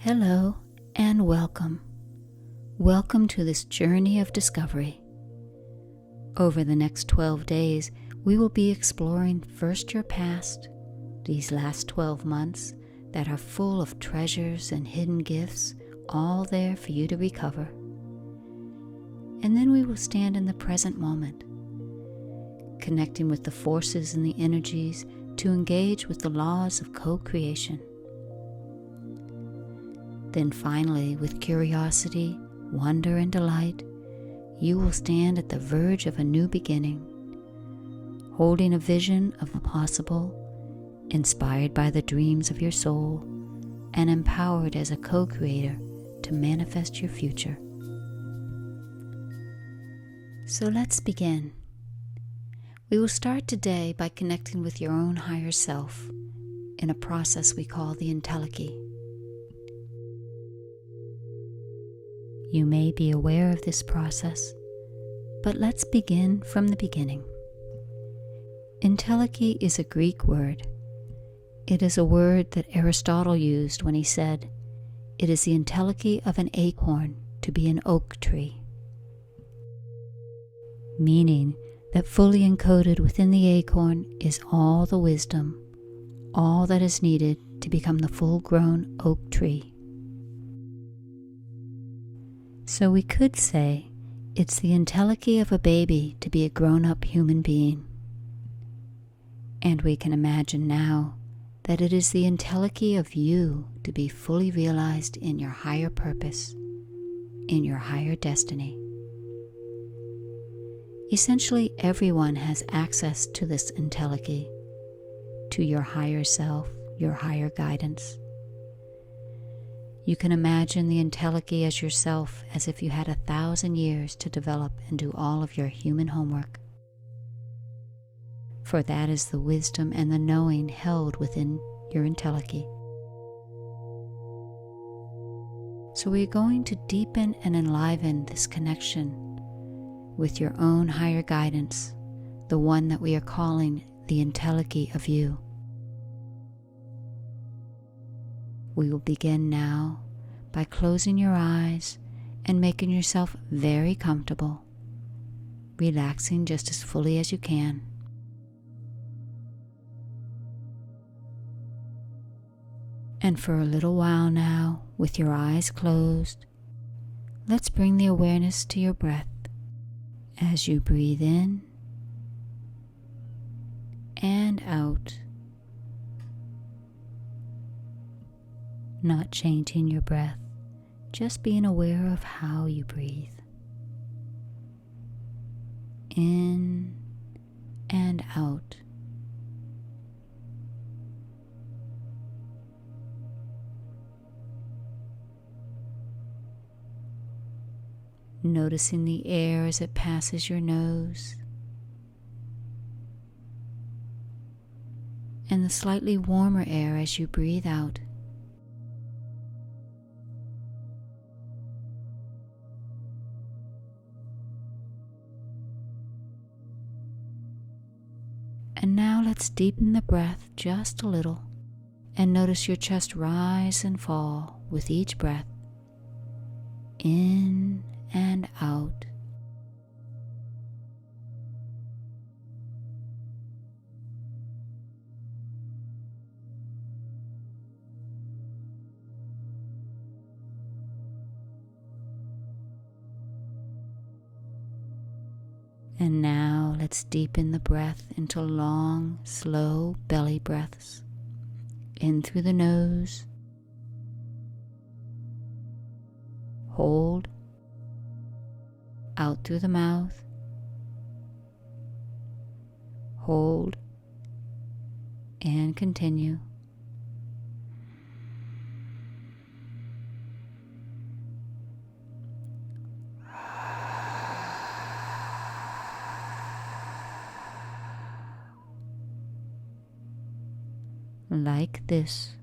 Hello and welcome. Welcome to this journey of discovery. Over the next 12 days, we will be exploring first your past, these last 12 months that are full of treasures and hidden gifts, all there for you to recover. And then we will stand in the present moment, connecting with the forces and the energies to engage with the laws of co-creation. Then finally, with curiosity, wonder, and delight, you will stand at the verge of a new beginning, holding a vision of the possible, inspired by the dreams of your soul, and empowered as a co-creator to manifest your future. So let's begin. We will start today by connecting with your own higher self in a process we call the Entelechy. You may be aware of this process, but let's begin from the beginning. Entelechy is a Greek word. It is a word that Aristotle used when he said, "It is the entelechy of an acorn to be an oak tree," meaning that fully encoded within the acorn is all the wisdom, all that is needed to become the full-grown oak tree. So we could say it's the entelechy of a baby to be a grown-up human being. And we can imagine now that it is the entelechy of you to be fully realized in your higher purpose, in your higher destiny. Essentially, everyone has access to this entelechy, to your higher self, your higher guidance. You can imagine the entelechy as yourself as if you had 1,000 years to develop and do all of your human homework. For that is the wisdom and the knowing held within your entelechy. So we're going to deepen and enliven this connection with your own higher guidance, the one that we are calling the entelechy of you. We will begin now by closing your eyes and making yourself very comfortable, relaxing just as fully as you can. And for a little while now, with your eyes closed, let's bring the awareness to your breath as you breathe in and out. Not changing your breath, just being aware of how you breathe. In and out. Noticing the air as it passes your nose, and the slightly warmer air as you breathe out. And now let's deepen the breath just a little and notice your chest rise and fall with each breath, in and out. And now let's deepen the breath into long, slow belly breaths. In through the nose. Hold. Out through the mouth. Hold. And continue. Like this.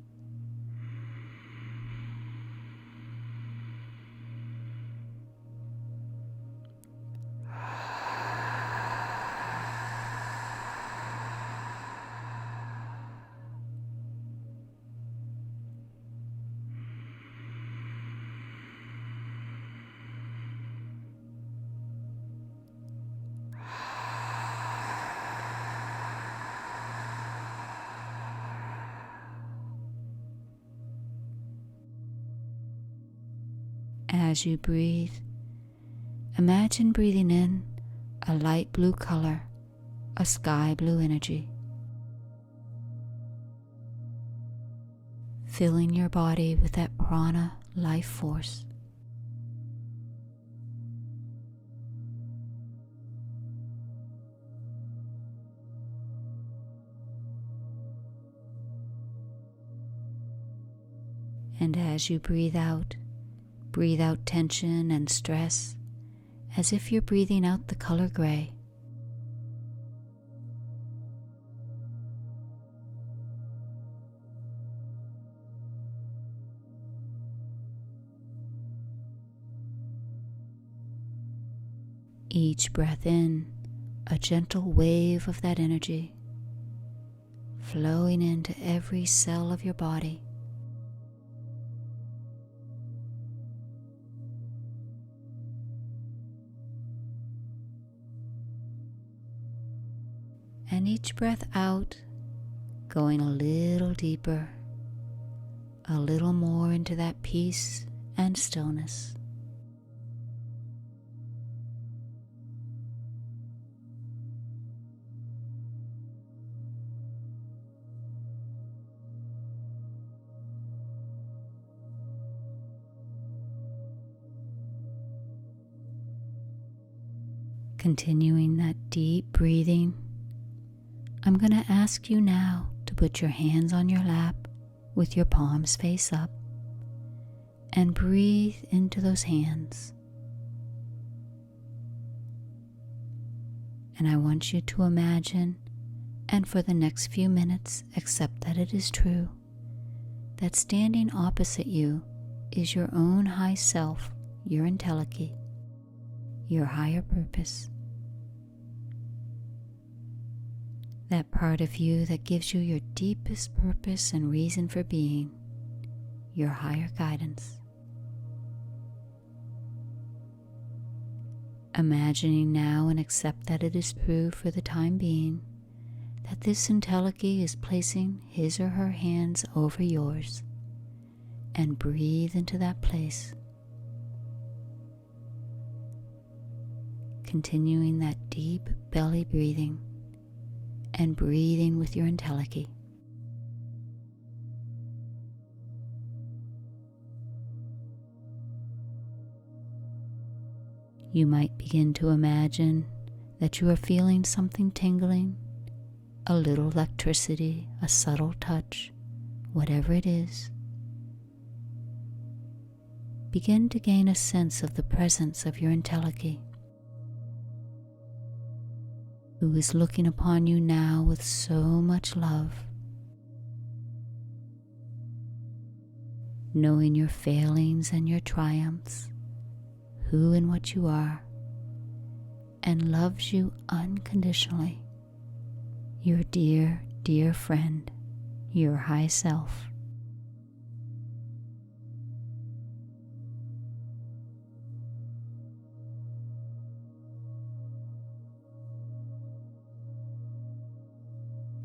as you breathe, imagine breathing in a light blue color, a sky blue energy, filling your body with that prana life force. And as you breathe out tension and stress as if you're breathing out the color gray. Each breath in, a gentle wave of that energy flowing into every cell of your body. And each breath out, going a little deeper, a little more into that peace and stillness. Continuing that deep breathing, I'm going to ask you now to put your hands on your lap with your palms face up and breathe into those hands. And I want you to imagine, and for the next few minutes accept that it is true, that standing opposite you is your own high self, your Entelechy, your higher purpose. That part of you that gives you your deepest purpose and reason for being, your higher guidance. Imagining now and accept that it is true for the time being, that this Entelechy is placing his or her hands over yours, and breathe into that place. Continuing that deep belly breathing, and breathing with your Entelechy. You might begin to imagine that you are feeling something tingling, a little electricity, a subtle touch, whatever it is. Begin to gain a sense of the presence of your Entelechy, who is looking upon you now with so much love, knowing your failings and your triumphs, who and what you are, and loves you unconditionally, your dear, dear friend, your high self.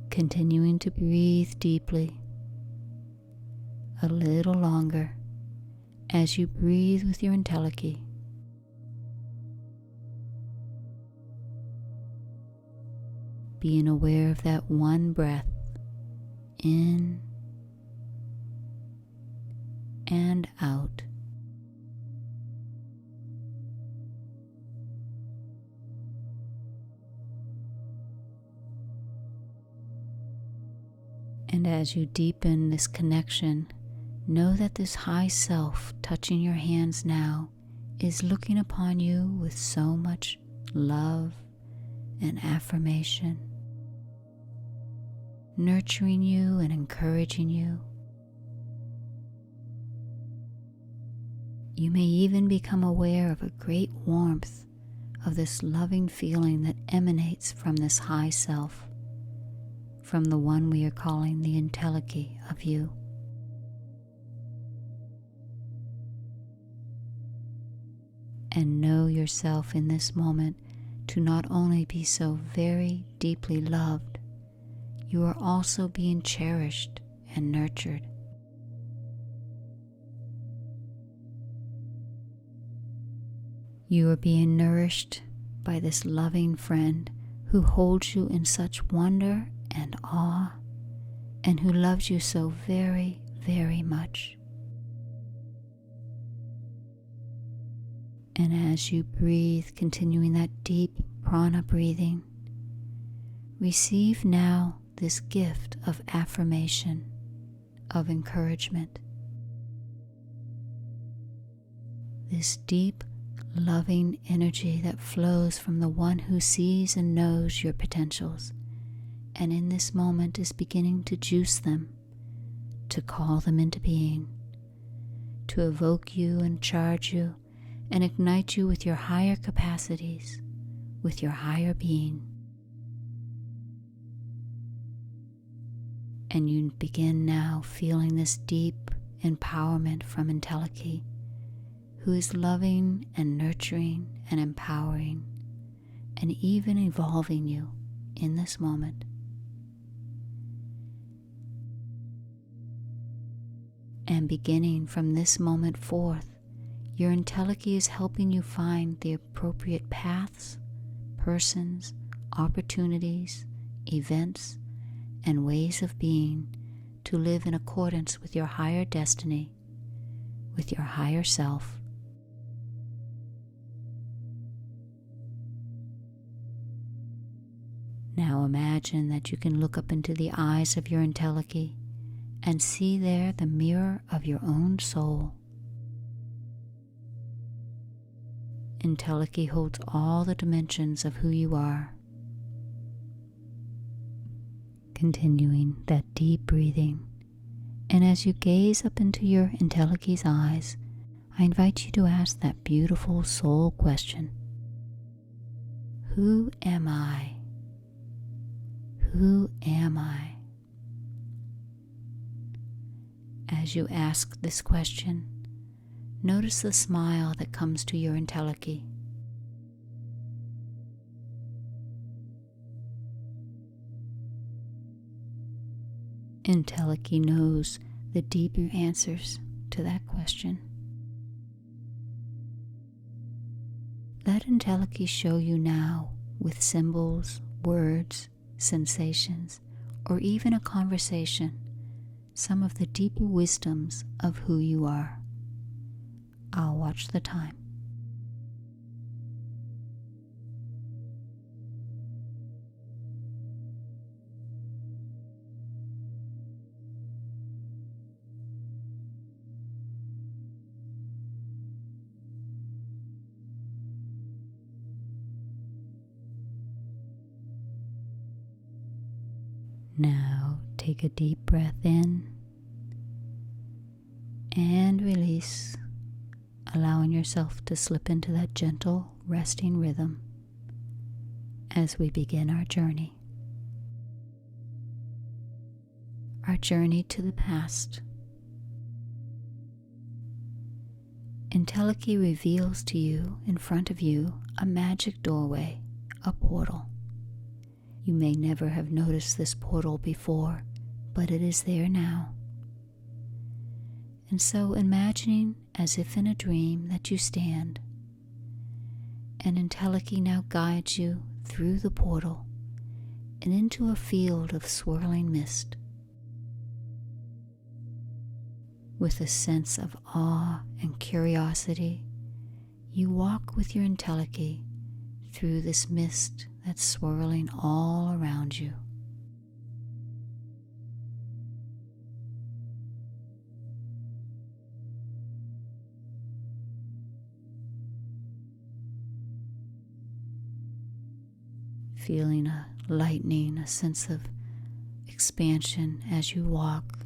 Continuing to breathe deeply, a little longer, as you breathe with your Entelechy. Being aware of that one breath, in and out. And as you deepen this connection, know that this high self touching your hands now is looking upon you with so much love and affirmation, nurturing you and encouraging you. You may even become aware of a great warmth of this loving feeling that emanates from this high self, from the one we are calling the Entelechy of you. And know yourself in this moment to not only be so very deeply loved, you are also being cherished and nurtured. You are being nourished by this loving friend who holds you in such wonder and awe, and who loves you so very, very much. And as you breathe, continuing that deep prana breathing, receive now this gift of affirmation, of encouragement. This deep, loving energy that flows from the one who sees and knows your potentials, and in this moment is beginning to juice them, to call them into being, to evoke you and charge you and ignite you with your higher capacities, with your higher being. And you begin now feeling this deep empowerment from Entelechy, who is loving and nurturing and empowering and even evolving you in this moment. And beginning from this moment forth, your Entelechy is helping you find the appropriate paths, persons, opportunities, events, and ways of being to live in accordance with your higher destiny, with your higher self. Now imagine that you can look up into the eyes of your Entelechy and see there the mirror of your own soul. Entelechy holds all the dimensions of who you are. Continuing that deep breathing, and as you gaze up into your Entelechy's eyes, I invite you to ask that beautiful soul question: who am I? Who am I? As you ask this question, notice the smile that comes to your Entelechy. Entelechy knows the deeper answers to that question. Let Entelechy show you now, with symbols, words, sensations, or even a conversation, some of the deeper wisdoms of who you are. I'll watch the time. Now take a deep breath in and release, allowing yourself to slip into that gentle, resting rhythm as we begin our journey. Our journey to the past. Entelechy reveals to you, in front of you, a magic doorway, a portal. You may never have noticed this portal before, but it is there now. And so imagining, as if in a dream, that you stand, and Entelechy now guides you through the portal and into a field of swirling mist. With a sense of awe and curiosity, you walk with your Entelechy through this mist that's swirling all around you. Feeling a lightening, a sense of expansion as you walk,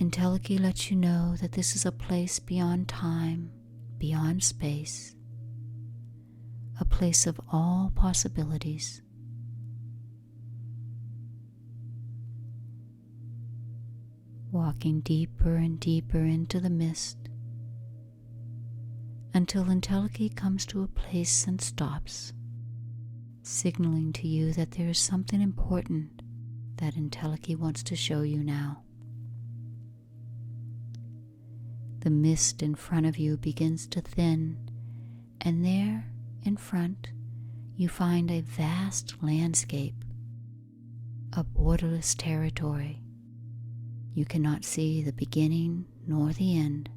Entelechy lets you know that this is a place beyond time, beyond space, a place of all possibilities. Walking deeper and deeper into the mist until Entelechy comes to a place and stops, signaling to you that there is something important that Entelechy wants to show you now. The mist in front of you begins to thin, And there in front, you find a vast landscape, a borderless territory. You cannot see the beginning nor the end.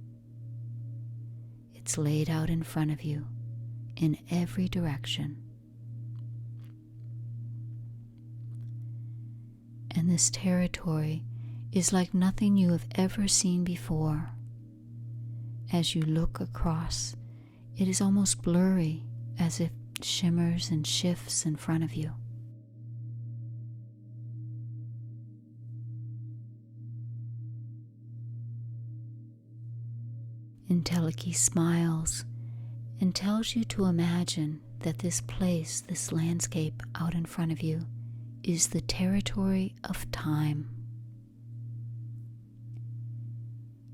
It's laid out in front of you in every direction. And this territory is like nothing you have ever seen before. As you look across, it is almost blurry, as if it shimmers and shifts in front of you. Entelechy smiles and tells you to imagine that this place, this landscape out in front of you, is the territory of time.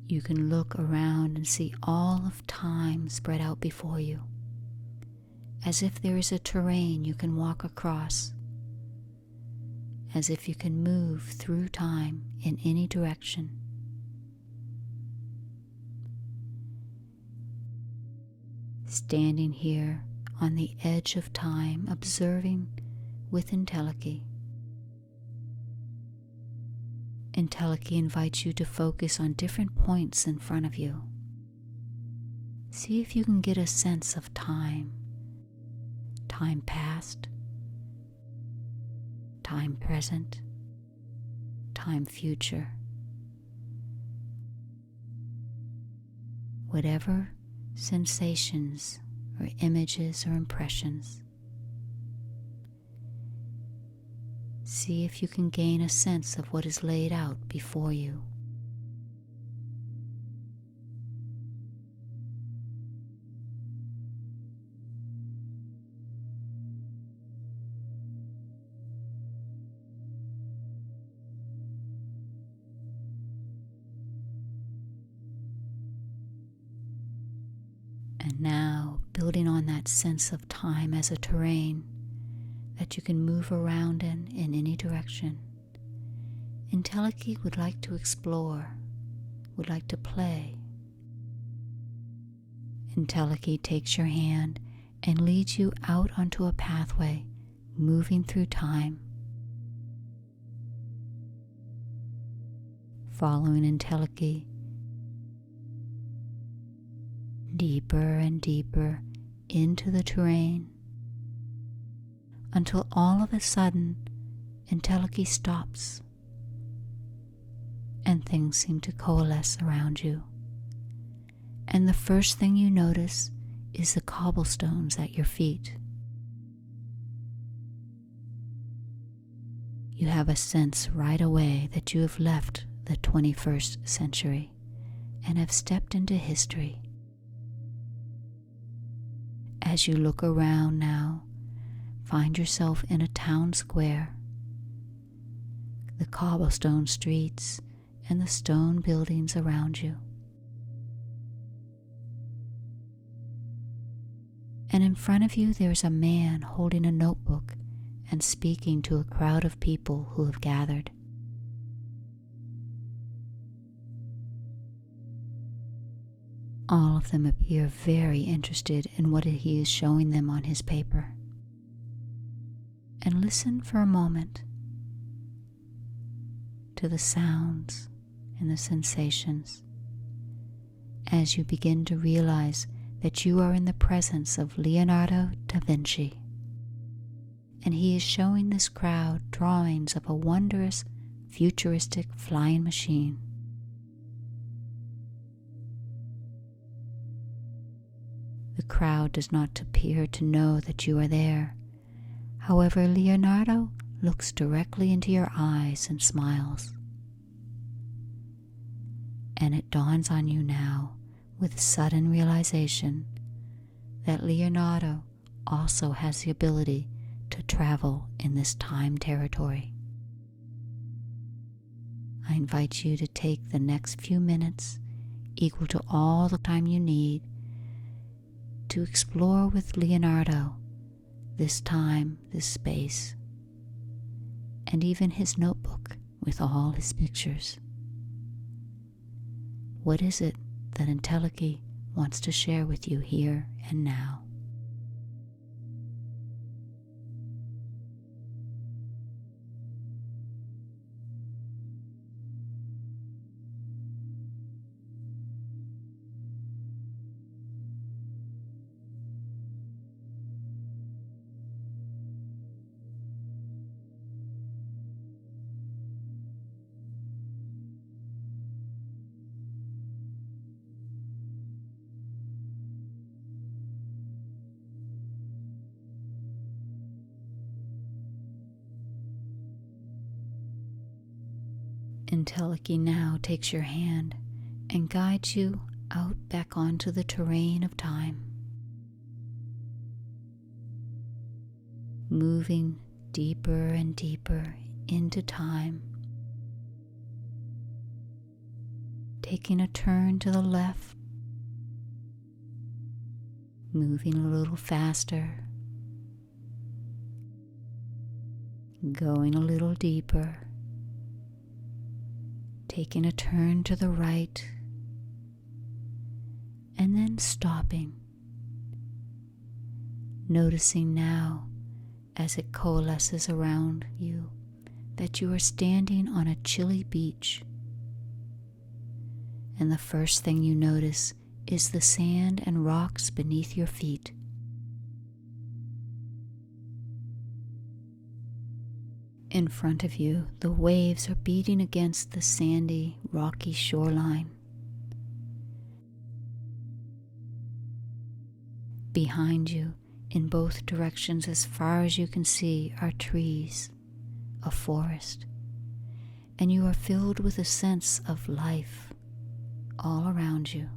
You can look around and see all of time spread out before you, as if there is a terrain you can walk across, as if you can move through time in any direction. Standing here on the edge of time, observing with Entelechy. Entelechy invites you to focus on different points in front of you. See if you can get a sense of time. Time past, time present, time future. Whatever sensations or images or impressions. See if you can gain a sense of what is laid out before you. And now, building on that sense of time as a terrain that you can move around in any direction, Entelechy would like to explore, would like to play. Entelechy takes your hand and leads you out onto a pathway, moving through time. Following Entelechy, deeper and deeper into the terrain, until all of a sudden Entelechy stops and things seem to coalesce around you. And the first thing you notice is the cobblestones at your feet. You have a sense right away that you have left the 21st century and have stepped into history. As you look around now, find yourself in a town square. The cobblestone streets and the stone buildings around you. And in front of you there is a man holding a notebook and speaking to a crowd of people who have gathered. All of them appear very interested in what he is showing them on his paper. And listen for a moment to the sounds and the sensations as you begin to realize that you are in the presence of Leonardo da Vinci. And he is showing this crowd drawings of a wondrous, futuristic flying machine. The crowd does not appear to know that you are there. However, Leonardo looks directly into your eyes and smiles. And it dawns on you now with sudden realization that Leonardo also has the ability to travel in this time territory. I invite you to take the next few minutes, equal to all the time you need, to explore with Leonardo this time, this space, and even his notebook with all his pictures. What is it that Entelechy wants to share with you here and now? Entelechy now takes your hand and guides you out back onto the terrain of time, moving deeper and deeper into time, taking a turn to the left, moving a little faster, going a little deeper, taking a turn to the right, and then stopping, noticing now as it coalesces around you that you are standing on a chilly beach, and the first thing you notice is the sand and rocks beneath your feet. In front of you, the waves are beating against the sandy, rocky shoreline. Behind you, in both directions as far as you can see, are trees, a forest, and you are filled with a sense of life all around you.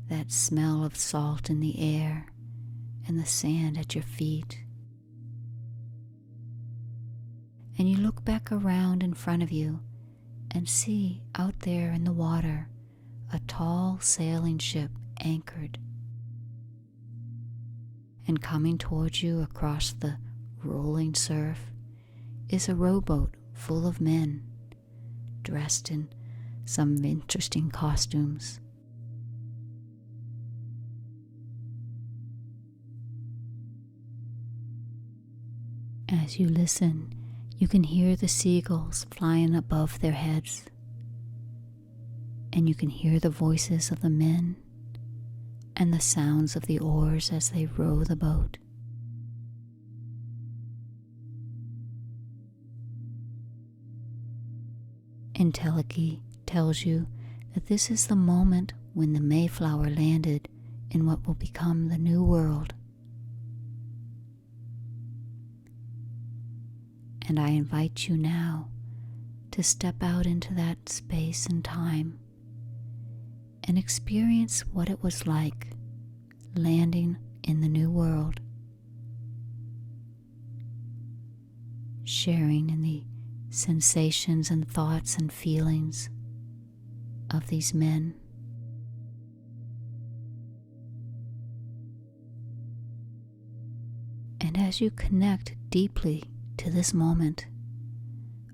That smell of salt in the air and the sand at your feet. And you look back around in front of you and see out there in the water a tall sailing ship anchored. And coming towards you across the rolling surf is a rowboat full of men dressed in some interesting costumes. As you listen, you can hear the seagulls flying above their heads, and you can hear the voices of the men and the sounds of the oars as they row the boat. Entelechy tells you that this is the moment when the Mayflower landed in what will become the New World. And I invite you now to step out into that space and time and experience what it was like landing in the New World, sharing in the sensations and thoughts and feelings of these men. And as you connect deeply to this moment,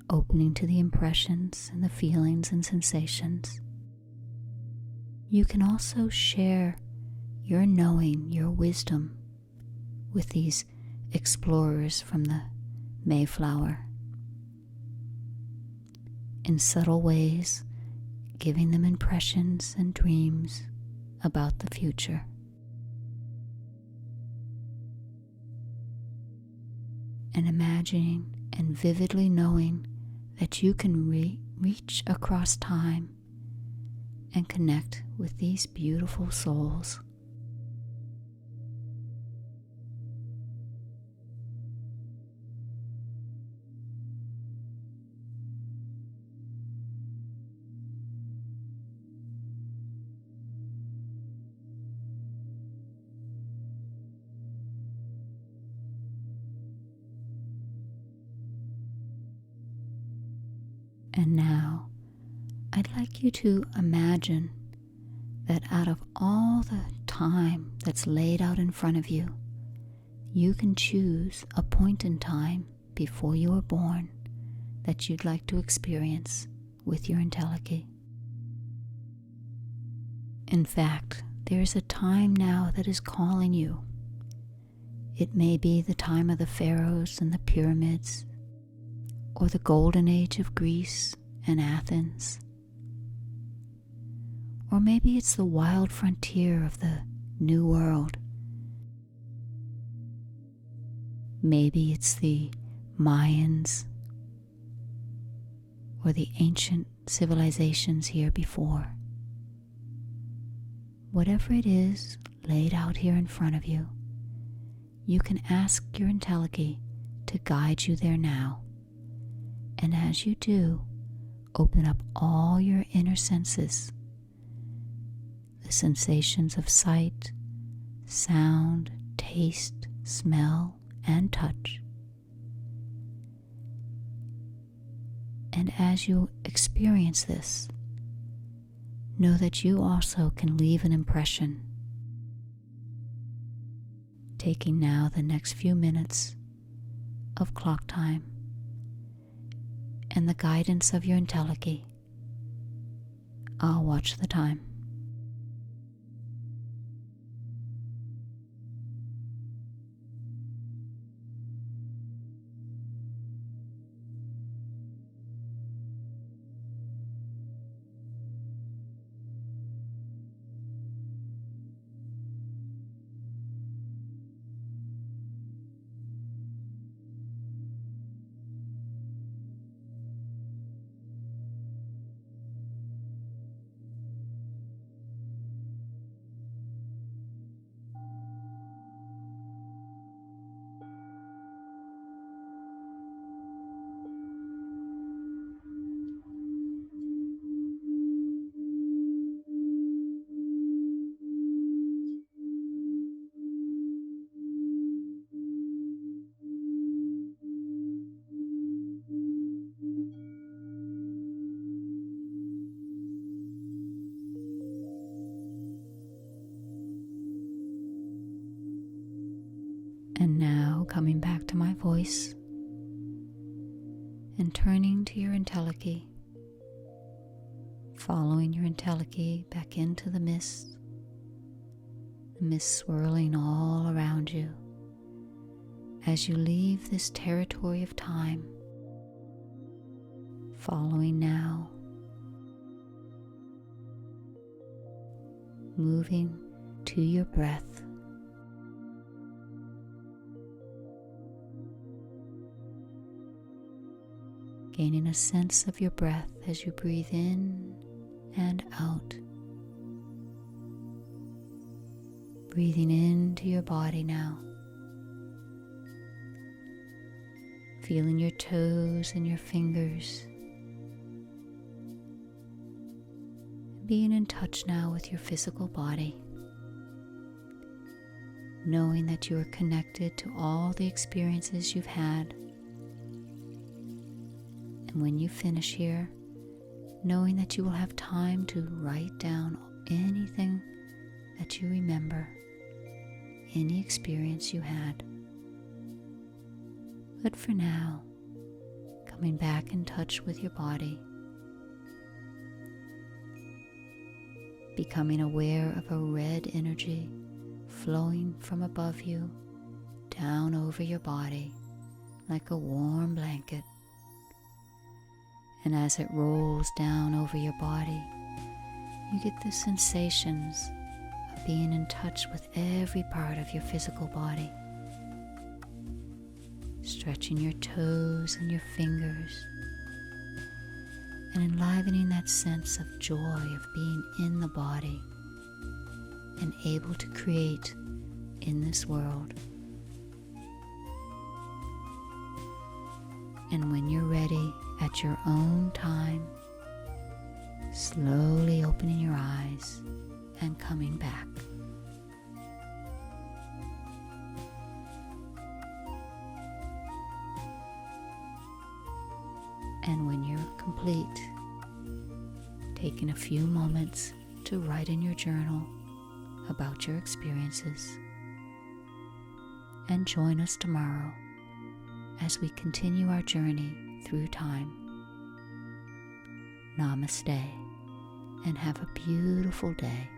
opening to the impressions and the feelings and sensations, you can also share your knowing, your wisdom with these explorers from the Mayflower in subtle ways, giving them impressions and dreams about the future. And imagining and vividly knowing that you can reach across time and connect with these beautiful souls. And now, I'd like you to imagine that out of all the time that's laid out in front of you, you can choose a point in time before you were born that you'd like to experience with your Entelechy. In fact, there is a time now that is calling you. It may be the time of the pharaohs and the pyramids, or the golden age of Greece and Athens. Or maybe it's the wild frontier of the New World. Maybe it's the Mayans or the ancient civilizations here before. Whatever it is laid out here in front of you, you can ask your Entelechy to guide you there now. And as you do, open up all your inner senses, the sensations of sight, sound, taste, smell, and touch. And as you experience this, know that you also can leave an impression. Taking now the next few minutes of clock time and the guidance of your Entelechy, I'll watch the time. And now coming back to my voice and turning to your Entelechy, following your Entelechy back into the mist swirling all around you as you leave this territory of time, following now, moving to your breath. Gaining a sense of your breath as you breathe in and out. Breathing into your body now. Feeling your toes and your fingers. Being in touch now with your physical body. Knowing that you are connected to all the experiences you've had. And when you finish here, knowing that you will have time to write down anything that you remember, any experience you had. But for now, coming back in touch with your body, becoming aware of a red energy flowing from above you down over your body like a warm blanket. And as it rolls down over your body, you get the sensations of being in touch with every part of your physical body. Stretching your toes and your fingers, and enlivening that sense of joy of being in the body and able to create in this world. And when you're ready, at your own time, slowly opening your eyes and coming back. And when you're complete, taking a few moments to write in your journal about your experiences. And join us tomorrow as we continue our journey through time. Namaste, and have a beautiful day.